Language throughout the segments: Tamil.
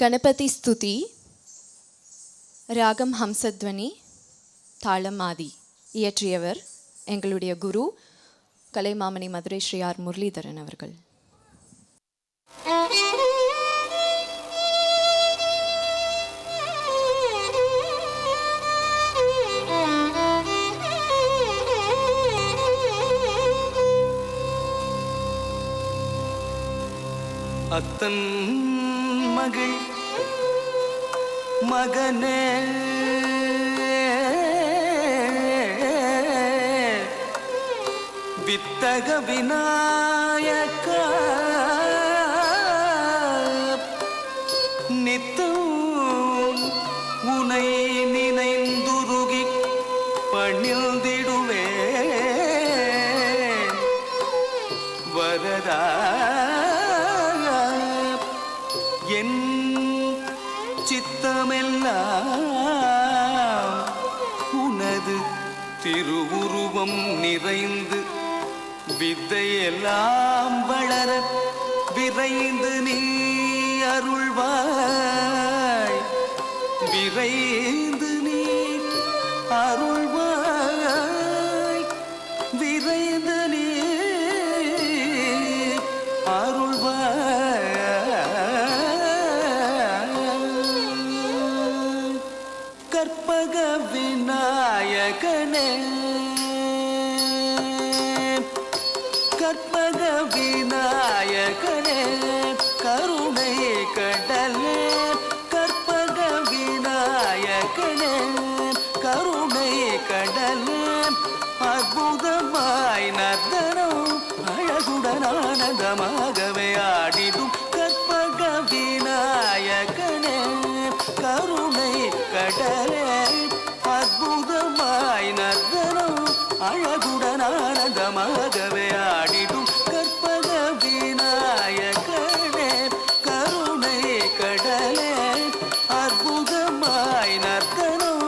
கணபதி ஸ்துதி, ராகம் ஹம்சத்வனி, தாளம் ஆதி. இயற்றியவர் எங்களுடைய குரு கலைமாமணி மதுரை ஸ்ரீ ஆர் முரளிதரன் அவர்கள். அத்தன் மகள் மகனே வித்தக விநாயக நித்தம் உனை நினைந்துருகி பணிந்திடுவே வரதா என் சித்தமெல்லாம் உனது திருவுருவம் நிறைந்து வித்தையெல்லாம் வளர விரைந்து நீ அருள்வாய், விரைந்து நீ அருள்வாய், விரைந்து நீ அருள்வாய். கற்பக விநாயகனே, கற்பக விநாயகனே, கருணை கடலே, கற்பக விநாயகனே, கருணை கடலே, அற்புதமாய் நர்த்தனம் அழகுடன் ஆனந்தமாகவே ஆடிடும் கற்பக விநாயகனே, கருணை கடலே, அற்புதமாய் நர்த்தனம் அழகுடன் ஆனந்தமாகவே ஆடிடும் கற்பக விநாயகனே, கருணை கடலே, அற்புதமாய் நர்த்தனம்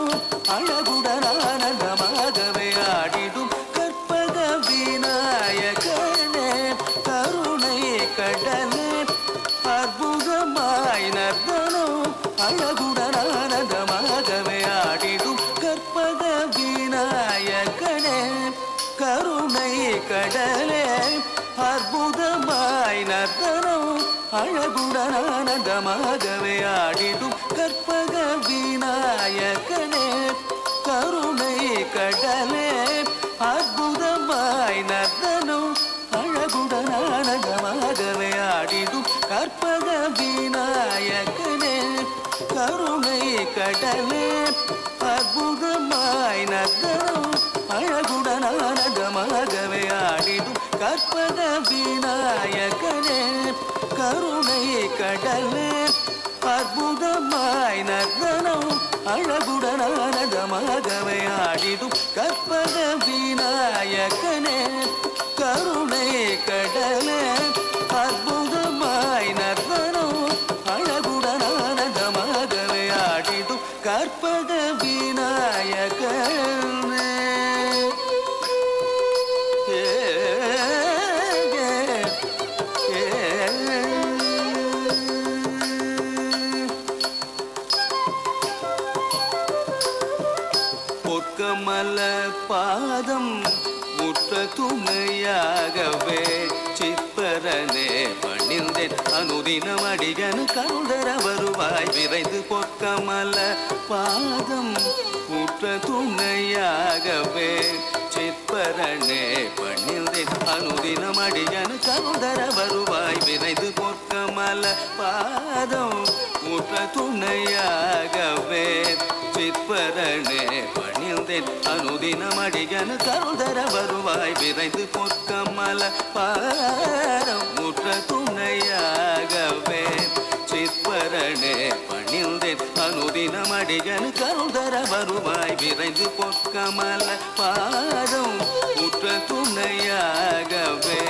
அழகுடன் ஆனந்தமாகவே ஆடிடும் கற்பக விநாயகனே, கருணை கடலே, அற்புதமாய் நர்த்தனம் அழகுடன் ஆனந்தமாகவே ஆடிடும் கற்பக விநாயகனே, கருணை கடலே, அற்புதமாய் நர்த்தனம் அழகுடன் ஆனந்தமாகவே ஆடிடும் கற்பக விநாயகனே, கருணை கடலே, அற்புதமாய் நர்த்தனம் அழகுடன் ஆனந்தமாகவே ஆடிடும் கற்பக விநாயகனே, கருணை கடலே, அற்புதமாய் நர்த்தனம் அழகுடன் ஆனந்தமாகவே ஆடிடும் கற்பக விநாயகனே, கருணை கடலே, அற்புதமாய் நர்த்தனம் அழகுடன் ஆனந்தமாகவே ஆடிடும் கற்பக விநாயகனே, கருணை கடலே, அற்புதமாய் நர்த்தனம் அழகுடன் ஆனந்தமாகவே ஆடிடும் கற்பக விநாயகனே. பொற்கமல பாதம் முற்ற துணையாகவே சிற்பரனே பணிந்தேன் அனுதினம் அடிகனு கருதர வருவாய் விரைந்து. பொற்கமல பாதம் முற்ற துணையாகவே சிற்பரனே பணிந்தேன் அனுதினம் அடிகனு கருதர வருவாய் விரைந்து. பொற்கமல பாதம் முற்ற துணையாகவே சிற்பரனே பணிந்தேன் அனுதினம் அடிகனு கருதர வருவாய் விரைந்து. பொற்கமல பாதம் முற்ற துணையாகவே சிற்பரனே பணிந்தேன் அனுதினம் அடிகனு கருதர வருவாய் விரைந்து. பொற்கமல பாதம் முற்ற துணையாகவே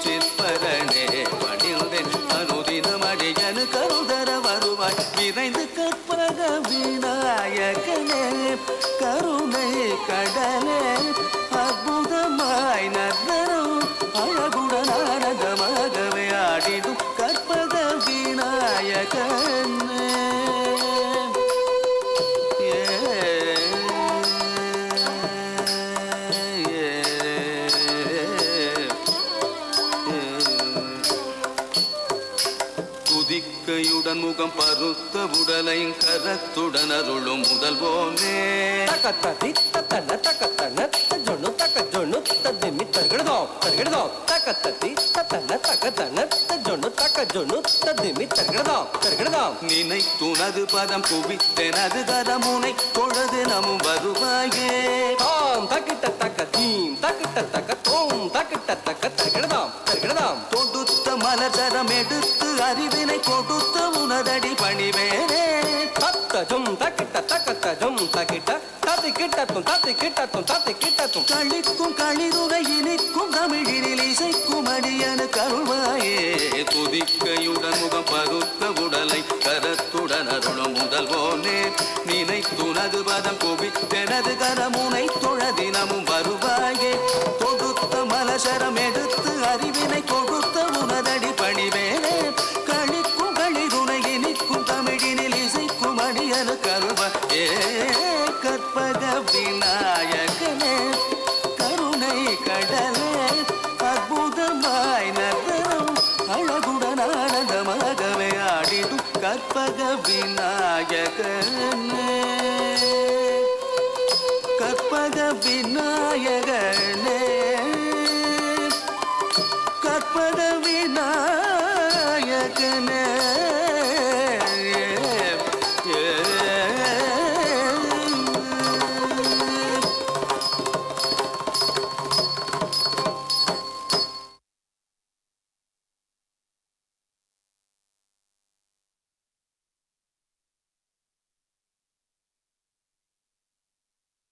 சிற்பரனே பணிந்தேன் அனுதினம் அடிகனு கருதர வருவாய் விரைந்து. கற்பக விநாயகனே, கருணை கடலே, அற்புதமாய் நர்த்தனம் அழகுடன் ஆனந்தமாகவே ஆடிடும் கற்பக விநாயகனே, துதிக்கையுடன் முகம் பருத்த உடலை கரத்துடன் அருளும் முதல்வோனே தக்கத்த தித்தன தக்கத்தன ஜொண்ணு தக்க ஜொண்ணு ததிமி தர்கடதோம் தர்கடதோம் தக்கத்த தித்தன தக்கத்தன ஜொண்ணு தக்க ஜொண்ணு ததிமி தர்கடதோம் தர்கடதோம் நினைத்துனது பதம் குவித்தெனது கரமுனை தொழுது நமும் வருவாயே தாம் தக்கிட்ட தக்க தீம் தக்கிட்ட தக்க தோம் தக்கிட்ட தக்க தர்கடதோம் தர்கடதோம் தொடுத்த மலர்தரம் எடுத்து அறிவினை கொடுத்த உனதடி பணிவேனே தத்தஜும் தக்கிட்ட தக்கத்தஜும் தக்கிட்ட தத்தி கிட்டத்தும் தத்தி கிட்டத்தும் தத்தி கிட்டத்தும் களிக்கும் களிருரை இனிக்கும் தமிழினில் இசைக்கும் அடியனு கருவாயே துதிக்கையுடன் முகம் பருத்த உடலை கரத்துடன் அருளும் முதல்வோனே நினைத்துனது பதம் குவித்தெனது கரமுனை தொழதினமும் வருவாயே தொடுத்த மலசரம் எடுத்து அறிவினை கொடுத்த உனதடி பணிவேனே களிக்கும் களிருரை இனிக்கும் தமிழினில் இசைக்கும் அடியனு கருவாயே கற்பக விநாயகனே கருணை கடலே அற்புதமாய் நகரும் அழகுடன் ஆனந்தமாகவே ஆடிடும் கற்பக விநாயகனே கற்பக விநாயகனே கற்பக விநாயகனே